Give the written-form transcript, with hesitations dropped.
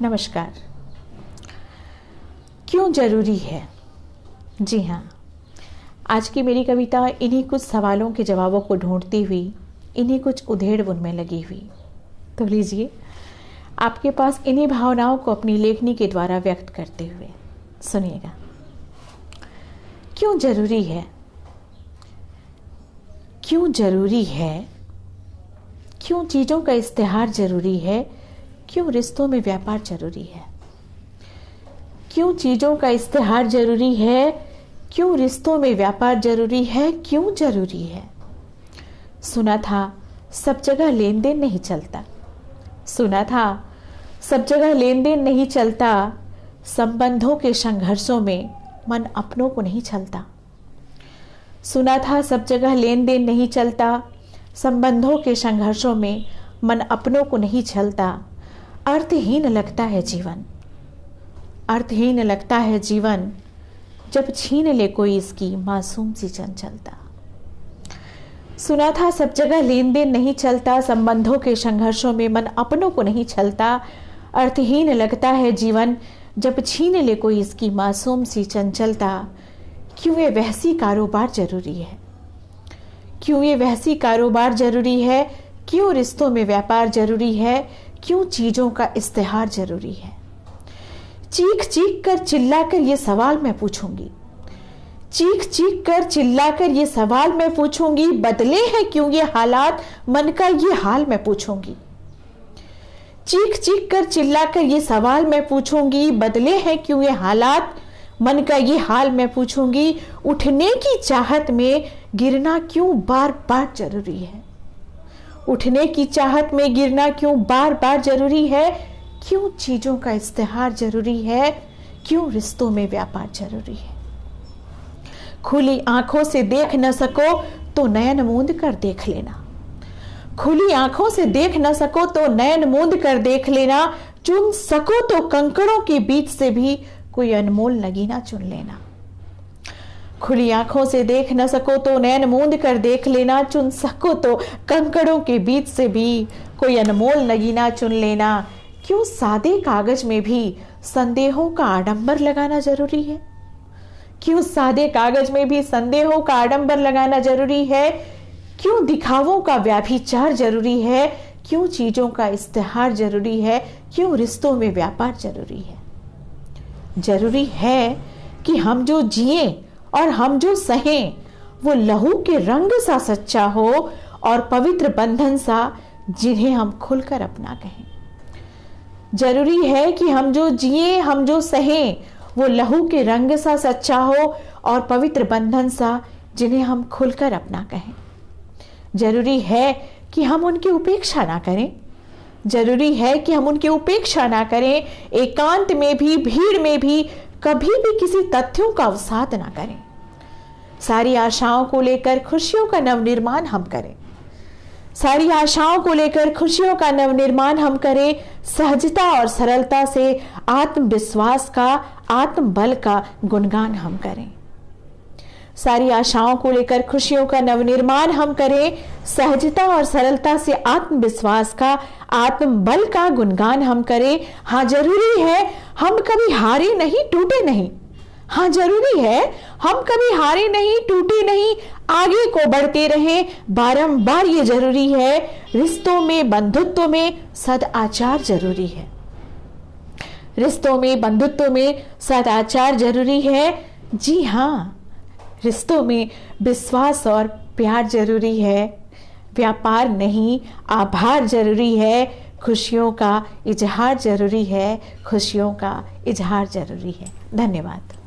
नमस्कार। क्यों जरूरी है? जी हाँ, आज की मेरी कविता इन्हीं कुछ सवालों के जवाबों को ढूंढती हुई, इन्हीं कुछ उधेड़-बुन में लगी हुई। तो लीजिए, आपके पास इन्हीं भावनाओं को अपनी लेखनी के द्वारा व्यक्त करते हुए सुनिएगा। क्यों जरूरी है? क्यों जरूरी है? क्यों चीज़ों का इस्तेहार जरूरी है? क्यों रिश्तों में व्यापार जरूरी है? क्यों चीज़ों का इस्तेहार जरूरी है? क्यों रिश्तों में व्यापार जरूरी है? क्यों जरूरी है? सुना था सब जगह लेन देन नहीं चलता। सुना था सब जगह लेन देन नहीं चलता। संबंधों के संघर्षों में मन अपनों को नहीं छलता। सुना था सब जगह लेन देन नहीं चलता। संबंधों के संघर्षों में मन अपनों को नहीं छलता। अर्थहीन लगता है जीवन। अर्थहीन लगता है जीवन जब छीन ले कोई इसकी मासूम सी चंचलता। सुना था सब जगह लेन देन नहीं चलता। संबंधों के संघर्षों में मन अपनों को नहीं छलता। अर्थहीन लगता है जीवन जब छीन ले कोई इसकी मासूम सी चंचलता। क्यों ये वहसी कारोबार जरूरी है? क्यों ये वहसी कारोबार जरूरी है? क्यों रिश्तों में व्यापार जरूरी है? क्यों चीजों का इस्तेहार जरूरी है? चीख चीख कर चिल्ला कर ये सवाल मैं पूछूंगी। चीख चीख कर चिल्ला कर ये सवाल मैं पूछूंगी। बदले हैं क्यों ये हालात? मन का ये हाल मैं पूछूंगी। चीख चीख कर चिल्ला कर ये सवाल मैं पूछूंगी। बदले हैं क्यों ये हालात? मन का ये हाल मैं पूछूंगी। उठने की चाहत में गिरना क्यों बार बार जरूरी है? उठने की चाहत में गिरना क्यों बार बार जरूरी है? क्यों चीजों का इस्तेहार जरूरी है? क्यों रिश्तों में व्यापार जरूरी है? खुली आंखों से देख न सको तो नयन मूंद कर देख लेना। खुली आंखों से देख न सको तो नयन मूंद कर देख लेना। चुन सको तो कंकड़ों के बीच से भी कोई अनमोल नगीना चुन लेना। खुली आंखों से देख न सको तो नयन मूंद कर देख लेना। चुन सको तो कंकड़ों के बीच से भी कोई अनमोल नगीना चुन लेना। क्यों सादे कागज में भी संदेहों का आडंबर लगाना जरूरी है? क्यों सादे कागज में भी संदेहों का आडंबर लगाना जरूरी है? क्यों दिखावों का व्याभिचार जरूरी है? क्यों चीजों का इस्तेहार जरूरी है? क्यों रिश्तों में व्यापार जरूरी है? जरूरी है कि हम जो जिए और हम जो सहें वो लहू के रंग सा सच्चा हो और पवित्र बंधन सा जिन्हें हम खुलकर अपना कहें। जरूरी है कि हम जो जिए हम जो सहें वो लहू के रंग सा सच्चा हो और पवित्र बंधन सा जिन्हें हम खुलकर अपना कहें। जरूरी है कि हम उनकी उपेक्षा ना करें। जरूरी है कि हम उनकी उपेक्षा ना करें। एकांत में भी भीड़ में भी कभी भी किसी तथ्यों का अवसाद ना करें। सारी आशाओं को लेकर खुशियों का नवनिर्माण हम करें। सारी आशाओं को लेकर खुशियों का नवनिर्माण हम करें। सहजता और सरलता से आत्मविश्वास का आत्मबल का गुणगान हम करें। सारी आशाओं को लेकर खुशियों का नवनिर्माण हम करें। सहजता और सरलता से आत्मविश्वास का आत्मबल का गुणगान हम करें। हाँ, जरूरी है हम कभी हारे नहीं टूटे नहीं। हाँ, जरूरी है हम कभी हारे नहीं टूटे नहीं, आगे को बढ़ते रहें बारंबार। ये जरूरी है रिश्तों में बंधुत्व में सदाचार जरूरी है। रिश्तों में बंधुत्व में सदाचार जरूरी है। जी हाँ, रिश्तों में विश्वास और प्यार जरूरी है। व्यापार नहीं, आभार जरूरी है। खुशियों का इजहार जरूरी है। खुशियों का इजहार जरूरी है। धन्यवाद।